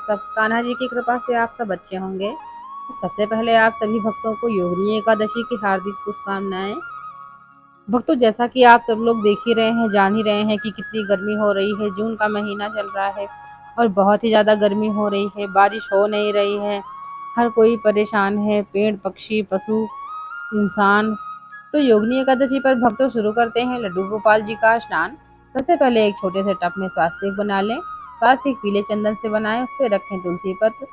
सब कान्हा जी की कृपा से आप सब अच्छे होंगे। तो सबसे पहले आप सभी भक्तों को योगिनी एकादशी की हार्दिक शुभकामनाएं। भक्तों, जैसा कि आप सब लोग देख ही रहे हैं, जान ही रहे हैं कि कितनी गर्मी हो रही है। जून का महीना चल रहा है और बहुत ही ज़्यादा गर्मी हो रही है, बारिश हो नहीं रही है। हर कोई परेशान है, पेड़ पक्षी पशु इंसान। तो योगिनी एकादशी पर भक्तों शुरू करते हैं लड्डू गोपाल जी का स्नान। सबसे पहले एक छोटे से टब में स्वास्तिक बना लें। स्वास्तिक पीले चंदन से बनाएं, उस पर रखें तुलसी पत्र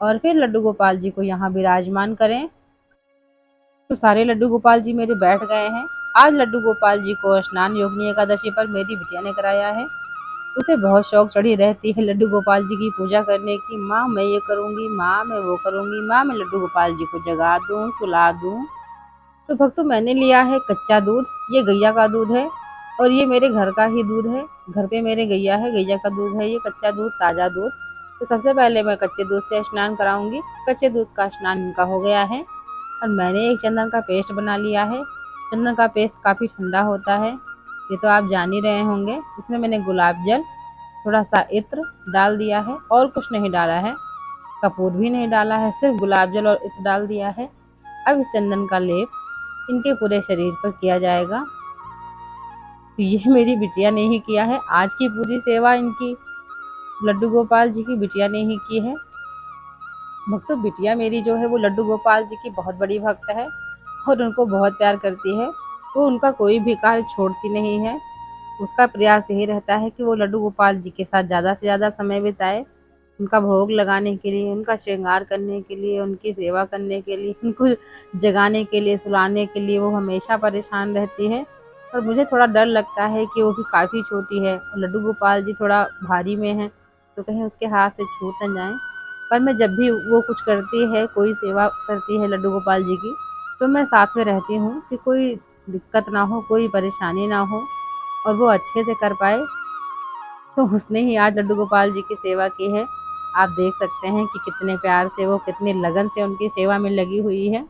और फिर लड्डू गोपाल जी को यहाँ विराजमान करें। तो सारे लड्डू गोपाल जी मेरे बैठ गए हैं। आज लड्डू गोपाल जी को स्नान योगिनी एकादशी पर मेरी बिटिया ने कराया है। उसे बहुत शौक चढ़ी रहती है लड्डू गोपाल जी की पूजा करने की। माँ मैं ये करूँगी, माँ मैं वो करूँगी, माँ मैं लड्डू गोपाल जी को जगा दूँ, सुला दूँ। तो भक्तों, मैंने लिया है कच्चा दूध। ये गैया का दूध है और ये मेरे घर का ही दूध है। घर पे मेरे गैया है, गैया का दूध है ये, कच्चा दूध, ताज़ा दूध। तो सबसे पहले मैं कच्चे दूध से स्नान कराऊंगी। कच्चे दूध का स्नान इनका हो गया है और मैंने एक चंदन का पेस्ट बना लिया है। चंदन का पेस्ट काफ़ी ठंडा होता है, ये तो आप जान ही रहे होंगे। इसमें मैंने गुलाब जल, थोड़ा सा इत्र डाल दिया है और कुछ नहीं डाला है, कपूर भी नहीं डाला है, सिर्फ गुलाब जल और इत्र डाल दिया है। अब इस चंदन का लेप इनके पूरे शरीर पर किया जाएगा। तो ये मेरी बिटिया ने ही किया है। आज की पूरी सेवा इनकी लड्डू गोपाल जी की बिटिया ने ही की है। भक्तों, बिटिया मेरी जो है वो लड्डू गोपाल जी की बहुत बड़ी भक्त है और उनको बहुत प्यार करती है। वो उनका कोई भी कार्य छोड़ती नहीं है। उसका प्रयास यही रहता है कि वो लड्डू गोपाल जी के साथ ज़्यादा से ज़्यादा समय बिताए। उनका भोग लगाने के लिए, उनका श्रृंगार करने के लिए, उनकी सेवा करने के लिए, उनको जगाने के लिए, सुलाने के लिए वो हमेशा परेशान रहती है। और मुझे थोड़ा डर लगता है कि वो भी काफ़ी छोटी है और लड्डू गोपाल जी थोड़ा भारी में हैं, तो कहीं उसके हाथ से छूट न जाएं। पर मैं जब भी वो कुछ करती है, कोई सेवा करती है लड्डू गोपाल जी की, तो मैं साथ में रहती हूँ कि कोई दिक्कत ना हो, कोई परेशानी ना हो और वो अच्छे से कर पाए। तो उसने ही आज लड्डू गोपाल जी की सेवा की है। आप देख सकते हैं कि कितने प्यार से वो, कितनी लगन से उनकी सेवा में लगी हुई है।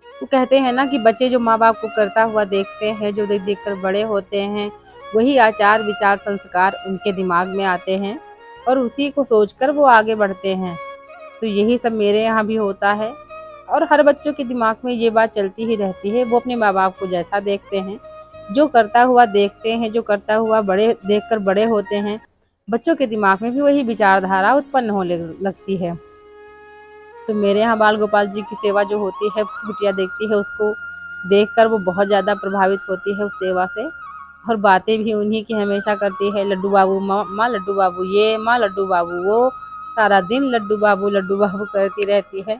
तो कहते हैं ना कि बच्चे जो माँ बाप को करता हुआ देखते हैं, जो देख देख कर बड़े होते हैं, वही आचार विचार संस्कार उनके दिमाग में आते हैं और उसी को सोचकर वो आगे बढ़ते हैं। तो यही सब मेरे यहाँ भी होता है और हर बच्चों के दिमाग में ये बात चलती ही रहती है। वो अपने माँ बाप को जैसा देखते हैं, जो करता हुआ देखते हैं, जो करता हुआ बड़े देखकर बड़े होते हैं, बच्चों के दिमाग में भी वही विचारधारा उत्पन्न होने लगती है। तो मेरे यहाँ बाल गोपाल जी की सेवा जो होती है, बिटिया देखती है, उसको देखकर वो बहुत ज़्यादा प्रभावित होती है उस सेवा से और बातें भी उन्हीं की हमेशा करती है। लड्डू बाबू, माँ माँ लड्डू बाबू ये, माँ लड्डू बाबू वो, सारा दिन लड्डू बाबू करती रहती है।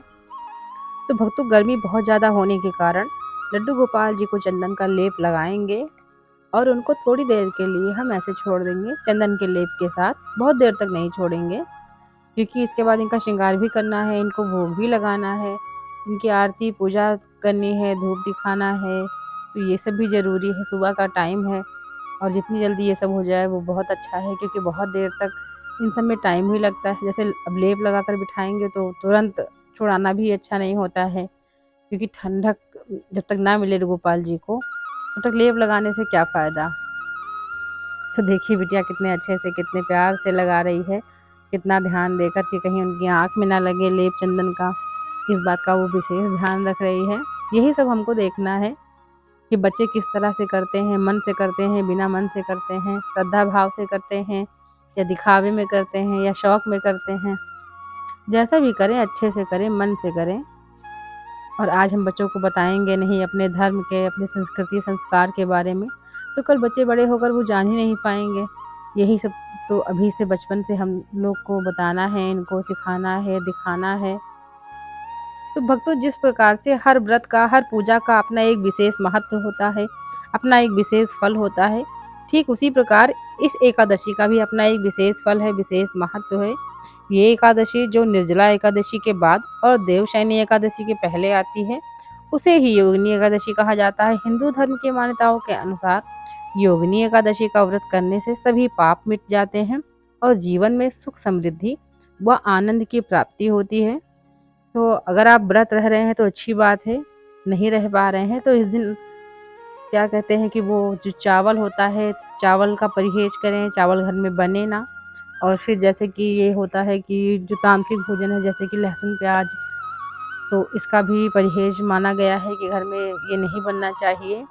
तो भक्तों, गर्मी बहुत ज़्यादा होने के कारण लड्डू गोपाल जी को चंदन का लेप लगाएंगे और उनको थोड़ी देर के लिए हम ऐसे छोड़ देंगे चंदन के लेप के साथ। बहुत देर तक नहीं छोड़ेंगे क्योंकि इसके बाद इनका श्रृंगार भी करना है, इनको भोग भी लगाना है, इनकी आरती पूजा करनी है, धूप दिखाना है। तो ये सब भी ज़रूरी है, सुबह का टाइम है और जितनी जल्दी ये सब हो जाए वो बहुत अच्छा है, क्योंकि बहुत देर तक इन सब में टाइम भी लगता है। जैसे अब लेप लगा कर बिठाएंगे तो तुरंत छुड़ाना भी अच्छा नहीं होता है, क्योंकि ठंडक जब तक ना मिले गोपाल जी को तब तक लेप लगाने से क्या फ़ायदा। तो देखिए बिटिया कितने अच्छे से, कितने प्यार से लगा रही है, कितना ध्यान देकर कि कहीं उनकी आँख में ना लगे लेप चंदन का, इस बात का वो विशेष ध्यान रख रही है। यही सब हमको देखना है कि बच्चे किस तरह से करते हैं, मन से करते हैं, बिना मन से करते हैं, श्रद्धा भाव से करते हैं या दिखावे में करते हैं या शौक में करते हैं। जैसा भी करें अच्छे से करें, मन से करें। और आज हम बच्चों को बताएंगे नहीं अपने धर्म के, अपनी संस्कृति संस्कार के बारे में, तो कल बच्चे बड़े होकर वो जान ही नहीं पाएंगे। यही सब तो अभी से बचपन से हम लोग को बताना है, इनको सिखाना है, दिखाना है। तो भक्तों, जिस प्रकार से हर व्रत का, हर पूजा का अपना एक विशेष महत्व होता है, अपना एक विशेष फल होता है, ठीक उसी प्रकार इस एकादशी का भी अपना एक विशेष फल है, विशेष महत्व है। ये एकादशी जो निर्जला एकादशी के बाद और देवशयनी एकादशी के पहले आती है, उसे ही योगिनी एकादशी कहा जाता है। हिंदू धर्म की मान्यताओं के अनुसार योगिनी एकादशी का व्रत करने से सभी पाप मिट जाते हैं और जीवन में सुख समृद्धि व आनंद की प्राप्ति होती है। तो अगर आप व्रत रह रहे हैं तो अच्छी बात है, नहीं रह पा रहे हैं तो इस दिन क्या कहते हैं कि वो जो चावल होता है, चावल का परहेज करें, चावल घर में बने ना, और फिर जैसे कि ये होता है कि जो तामसिक भोजन है जैसे कि लहसुन प्याज, तो इसका भी परहेज माना गया है कि घर में ये नहीं बनना चाहिए।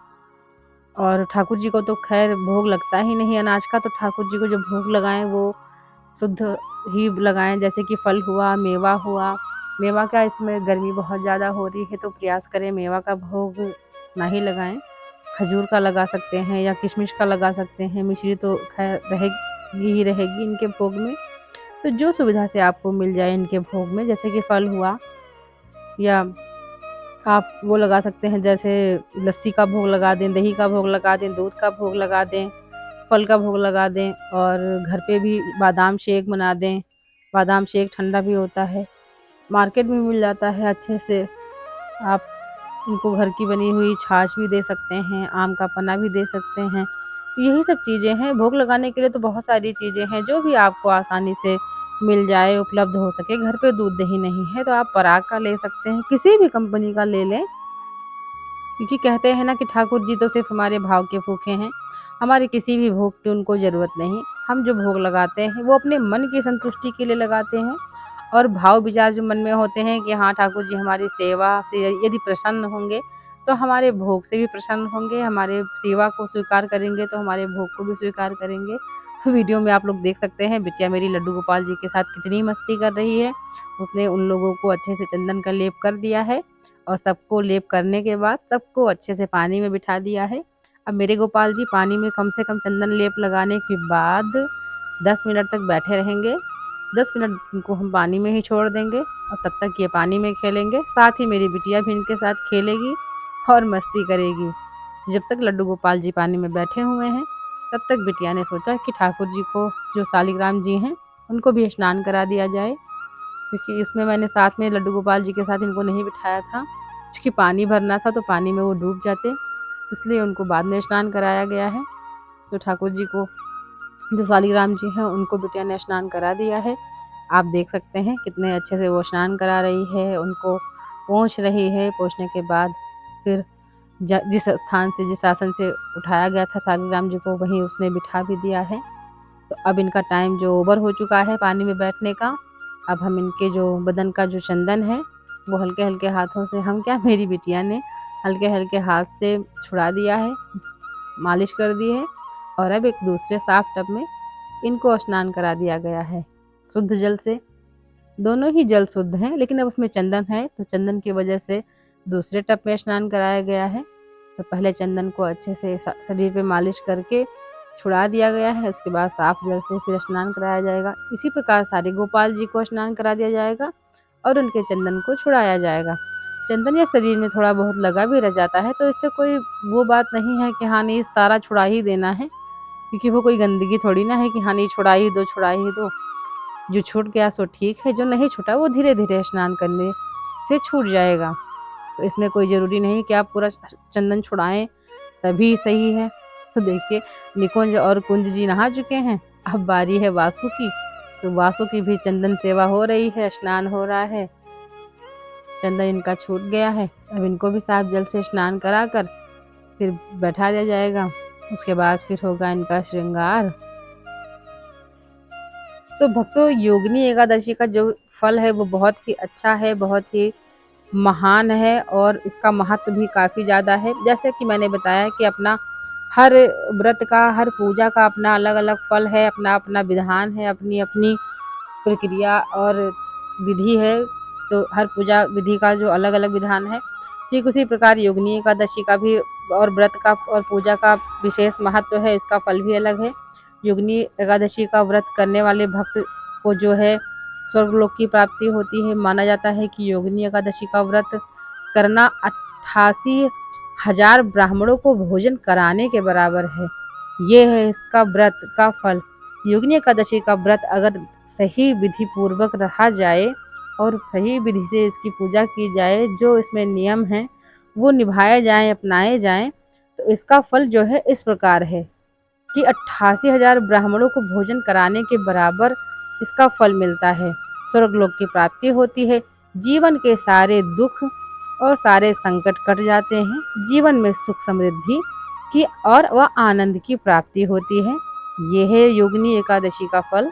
और ठाकुर जी को तो खैर भोग लगता ही नहीं अनाज का, तो ठाकुर जी को जो भोग लगाएं वो शुद्ध ही लगाएं, जैसे कि फल हुआ, मेवा हुआ। मेवा का इसमें गर्मी बहुत ज़्यादा हो रही है तो प्रयास करें मेवा का भोग ना ही लगाएं। खजूर का लगा सकते हैं या किशमिश का लगा सकते हैं, मिश्री तो खैर रहेगी ही रहेगी इनके भोग में। तो जो सुविधा से आपको मिल जाए इनके भोग में, जैसे कि फल हुआ, या आप वो लगा सकते हैं, जैसे लस्सी का भोग लगा दें, दही का भोग लगा दें, दूध का भोग लगा दें, फल का भोग लगा दें। और घर पे भी बादाम शेक बना दें। बादाम शेक ठंडा भी होता है, मार्केट में मिल जाता है अच्छे से। आप इनको घर की बनी हुई छाछ भी दे सकते हैं, आम का पन्ना भी दे सकते हैं। यही सब चीज़ें हैं भोग लगाने के लिए, तो बहुत सारी चीज़ें हैं जो भी आपको आसानी से मिल जाए, उपलब्ध हो सके। घर पे दूध दही नहीं है तो आप पराग का ले सकते हैं, किसी भी कंपनी का ले लें, क्योंकि कहते हैं ना कि ठाकुर जी तो सिर्फ हमारे भाव के भूखे हैं, हमारे किसी भी भोग की उनको ज़रूरत नहीं। हम जो भोग लगाते हैं वो अपने मन की संतुष्टि के लिए लगाते हैं, और भाव विचार जो मन में होते हैं कि हाँ ठाकुर जी हमारी सेवा से यदि प्रसन्न होंगे तो हमारे भोग से भी प्रसन्न होंगे, हमारे सेवा को स्वीकार करेंगे तो हमारे भोग को भी स्वीकार करेंगे। तो वीडियो में आप लोग देख सकते हैं बिटिया मेरी लड्डू गोपाल जी के साथ कितनी मस्ती कर रही है। उसने उन लोगों को अच्छे से चंदन का लेप कर दिया है, और सबको लेप करने के बाद सबको अच्छे से पानी में बिठा दिया है। अब मेरे गोपाल जी पानी में कम से कम चंदन लेप लगाने के बाद 10 मिनट तक बैठे रहेंगे। 10 मिनट इनको हम पानी में ही छोड़ देंगे, और तब तक ये पानी में खेलेंगे। साथ ही मेरी बिटिया भी इनके साथ खेलेगी और मस्ती करेगी। जब तक लड्डू गोपाल जी पानी में बैठे हुए हैं, तब तक बिटिया ने सोचा कि ठाकुर जी को, जो शालिग्राम जी हैं, उनको भी स्नान करा दिया जाए। क्योंकि इसमें मैंने साथ में लड्डू गोपाल जी के साथ इनको नहीं बिठाया था, क्योंकि पानी भरना था तो पानी में वो डूब जाते, इसलिए उनको बाद में स्नान कराया गया है। तो ठाकुर जी को, जो शालिग्राम जी हैं, उनको बिटिया ने स्नान करा दिया है। आप देख सकते हैं कितने अच्छे से वो स्नान करा रही है, उनको पोंछ रही है। पोंछने के बाद फिर जिस स्थान से, जिस आसन से उठाया गया था शालिग्राम जी को, वहीं उसने बिठा भी दिया है। तो अब इनका टाइम जो ओवर हो चुका है पानी में बैठने का, अब हम इनके जो बदन का जो चंदन है वो हल्के हल्के हाथों से, हम क्या, मेरी बिटिया ने हल्के हल्के हाथ से छुड़ा दिया है, मालिश कर दी है। और अब एक दूसरे साफ टब में इनको स्नान करा दिया गया है शुद्ध जल से। दोनों ही जल शुद्ध हैं, लेकिन अब उसमें चंदन है तो चंदन की वजह से दूसरे टब में स्नान कराया गया है। तो पहले चंदन को अच्छे से शरीर पे मालिश करके छुड़ा दिया गया है, उसके बाद साफ जल से फिर स्नान कराया जाएगा। इसी प्रकार सारे गोपाल जी को स्नान करा दिया जाएगा और उनके चंदन को छुड़ाया जाएगा। चंदन या शरीर में थोड़ा बहुत लगा भी रह जाता है तो इससे कोई वो बात नहीं है कि हाँ नहीं सारा छुड़ा ही देना है, क्योंकि वो कोई गंदगी थोड़ी ना है कि हाँ नहीं छुड़ा ही दो, छुड़ा ही दो। जो छूट गया सो ठीक है, जो नहीं छूटा वो धीरे धीरे स्नान करने से छूट जाएगा। तो इसमें कोई ज़रूरी नहीं कि आप पूरा चंदन छुड़ाएं तभी सही है। तो देखिए निकुंज और कुंज जी नहा चुके हैं, अब बारी है वासु की। तो वासु की भी चंदन सेवा हो रही है, स्नान हो रहा है। चंदन इनका छूट गया है, अब इनको भी साफ जल से स्नान कराकर फिर बैठा दिया जाएगा। उसके बाद फिर होगा इनका श्रृंगार। तो भक्तों, योगिनी एकादशी का जो फल है वो बहुत ही अच्छा है, बहुत ही महान है, और इसका महत्व भी काफ़ी ज़्यादा है। जैसे कि मैंने बताया कि अपना हर व्रत का, हर पूजा का अपना अलग अलग फल है, अपना अपना विधान है, अपनी अपनी प्रक्रिया और विधि है। तो हर पूजा विधि का जो अलग अलग विधान है, ठीक उसी प्रकार योगिनी एकादशी का भी और व्रत का और पूजा का विशेष महत्व है, इसका फल भी अलग है। योगिनी एकादशी का व्रत करने वाले भक्त को जो है स्वर्गलोक की प्राप्ति होती है। माना जाता है कि योगिनी एकादशी का व्रत करना 88,000 ब्राह्मणों को भोजन कराने के बराबर है। ये है इसका व्रत का फल। योगिनी एकादशी का व्रत अगर सही विधि पूर्वक रहा जाए और सही विधि से इसकी पूजा की जाए, जो इसमें नियम हैं वो निभाए जाएं, अपनाए जाएं, तो इसका फल जो है इस प्रकार है कि 88,000 ब्राह्मणों को भोजन कराने के बराबर इसका फल मिलता है। स्वर्गलोक की प्राप्ति होती है, जीवन के सारे दुख और सारे संकट कट जाते हैं, जीवन में सुख समृद्धि की और वह आनंद की प्राप्ति होती है। ये है योगिनी एकादशी का फल।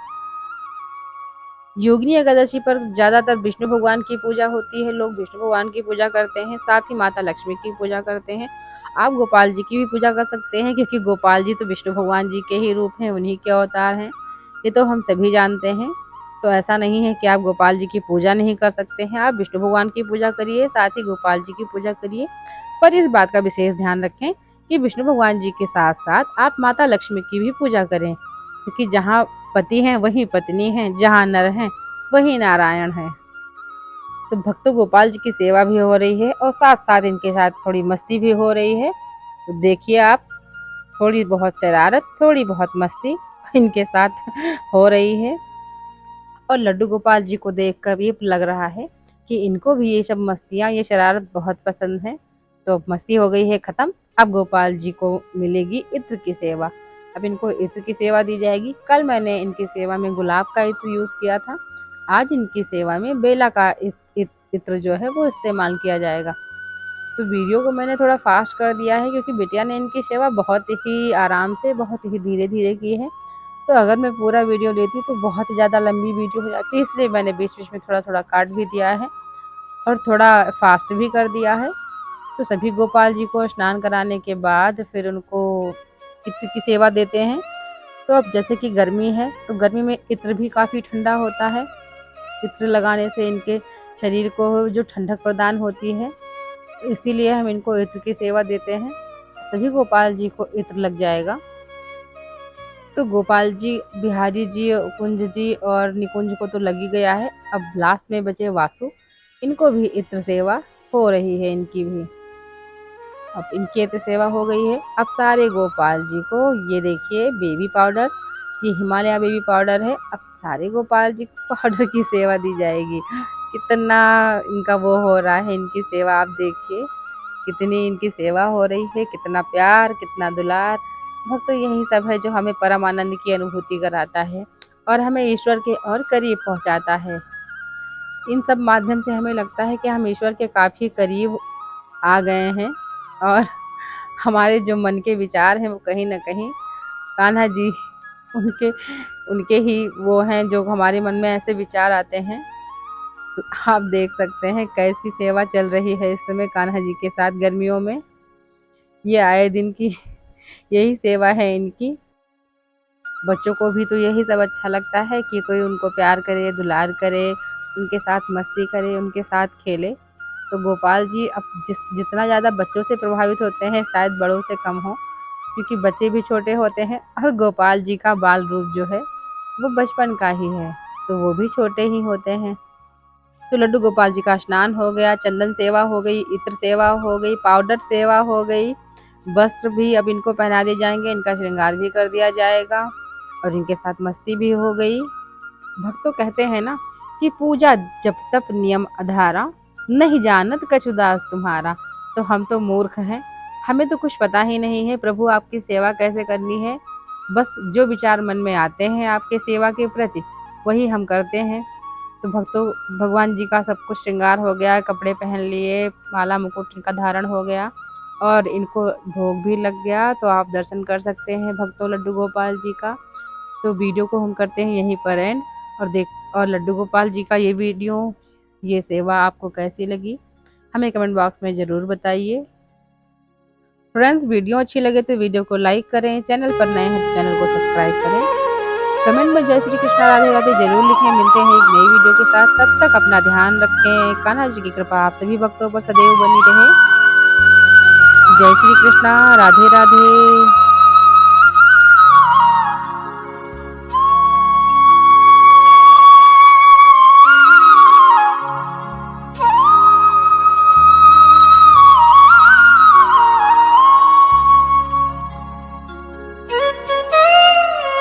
योगिनी एकादशी पर ज़्यादातर विष्णु भगवान की पूजा होती है, लोग विष्णु भगवान की पूजा करते हैं, साथ ही माता लक्ष्मी की पूजा करते हैं। आप गोपाल जी की भी पूजा कर सकते हैं, क्योंकि गोपाल जी तो विष्णु भगवान जी के ही रूप हैं, उन्हीं के अवतार हैं। ये तो हम सभी जानते हैं। तो ऐसा नहीं है कि आप गोपाल जी की पूजा नहीं कर सकते हैं, आप विष्णु भगवान की पूजा करिए, साथ ही गोपाल जी की पूजा करिए। पर इस बात का विशेष ध्यान रखें कि विष्णु भगवान जी के साथ-साथ आप माता लक्ष्मी की भी पूजा करें, क्योंकि जहाँ पति हैं वहीं पत्नी हैं, जहाँ नर हैं वहीं नारायण हैं। तो भक्तों गोपाल जी की सेवा भी हो रही है और साथ-साथ इनके साथ थोड़ी मस्ती भी हो रही है। तो देखिए आप, थोड़ी बहुत शरारत, थोड़ी बहुत मस्ती इनके साथ हो रही है। और लड्डू गोपाल जी को देखकर ये लग रहा है कि इनको भी ये सब मस्तियाँ, ये शरारत बहुत पसंद है। तो अब मस्ती हो गई है ख़त्म, अब गोपाल जी को मिलेगी इत्र की सेवा। अब इनको इत्र की सेवा दी जाएगी। कल मैंने इनकी सेवा में गुलाब का इत्र यूज़ किया था, आज इनकी सेवा में बेला का इत्र जो है वो इस्तेमाल किया जाएगा। तो वीडियो को मैंने थोड़ा फास्ट कर दिया है, क्योंकि बिटिया ने इनकी सेवा बहुत ही आराम से, बहुत ही धीरे-धीरे की है। तो अगर मैं पूरा वीडियो लेती तो बहुत ही ज़्यादा लंबी वीडियो हो जाती, इसलिए मैंने बीच-बीच में थोड़ा-थोड़ा काट भी दिया है और थोड़ा फास्ट भी कर दिया है। तो सभी गोपाल जी को स्नान कराने के बाद फिर उनको इत्र की सेवा देते हैं। तो अब जैसे कि गर्मी है, तो गर्मी में इत्र भी काफ़ी ठंडा होता है। इत्र लगाने से इनके शरीर को जो ठंडक प्रदान होती है, इसीलिए हम इनको इत्र की सेवा देते हैं। सभी गोपाल जी को इत्र लग जाएगा। तो गोपाल जी, बिहारी जी, कुंज जी और निकुंज को तो लग ही गया है। अब लास्ट में बचे वासु, इनको भी इत्र सेवा हो रही है इनकी भी। अब इनकी इत्र सेवा हो गई है। अब सारे गोपाल जी को ये देखिए बेबी पाउडर, ये हिमालय बेबी पाउडर है। अब सारे गोपाल जी को पाउडर की सेवा दी जाएगी। कितना इनका वो हो रहा है, इनकी सेवा आप देखिए, कितनी इनकी सेवा हो रही है, कितना प्यार, कितना दुलार। भक्त तो यही सब है जो हमें परम आनंद की अनुभूति कराता है और हमें ईश्वर के और करीब पहुंचाता है। इन सब माध्यम से हमें लगता है कि हम ईश्वर के काफ़ी करीब आ गए हैं और हमारे जो मन के विचार हैं वो कहीं न कहीं कान्हा जी उनके उनके ही वो हैं जो हमारे मन में ऐसे विचार आते हैं। तो आप देख सकते हैं कैसी सेवा चल रही है इस समय कान्हा जी के साथ गर्मियों में। ये आए दिन की यही सेवा है इनकी। बच्चों को भी तो यही सब अच्छा लगता है कि कोई उनको प्यार करे, दुलार करे, उनके साथ मस्ती करे, उनके साथ खेले। तो गोपाल जी अब जितना ज़्यादा बच्चों से प्रभावित होते हैं, शायद बड़ों से कम हो, क्योंकि बच्चे भी छोटे होते हैं और गोपाल जी का बाल रूप जो है वो बचपन का ही है, तो वो भी छोटे ही होते हैं। तो लड्डू गोपाल जी का स्नान हो गया, चंदन सेवा हो गई, इत्र सेवा हो गई, पाउडर सेवा हो गई, वस्त्र भी अब इनको पहना दिए जाएंगे, इनका श्रृंगार भी कर दिया जाएगा और इनके साथ मस्ती भी हो गई। भक्त तो कहते हैं ना कि पूजा जप तप नियम आधारा, नहीं जानत कछु दास तुम्हारा। तो हम तो मूर्ख हैं, हमें तो कुछ पता ही नहीं है प्रभु आपकी सेवा कैसे करनी है। बस जो विचार मन में आते हैं आपके सेवा के प्रति, वही हम करते हैं। तो भक्तों, भगवान जी का सब कुछ श्रृंगार हो गया, कपड़े पहन लिए, माला मुकुट इनका धारण हो गया और इनको भोग भी लग गया। तो आप दर्शन कर सकते हैं भक्तों लड्डू गोपाल जी का। तो वीडियो को हम करते हैं यहीं पर एंड और लड्डू गोपाल जी का ये वीडियो, ये सेवा आपको कैसी लगी हमें कमेंट बॉक्स में ज़रूर बताइए। फ्रेंड्स, वीडियो अच्छी लगे तो वीडियो को लाइक करें, चैनल पर नए हैं तो चैनल को सब्सक्राइब करें, कमेंट में जय श्री कृष्णा राधे राधे जरूर लिखें। मिलते हैं एक नई वीडियो के साथ, तब तक अपना ध्यान रखें। कान्हा जी की कृपा आप सभी भक्तों पर सदैव बनी रहे। जय श्री कृष्णा राधे राधे।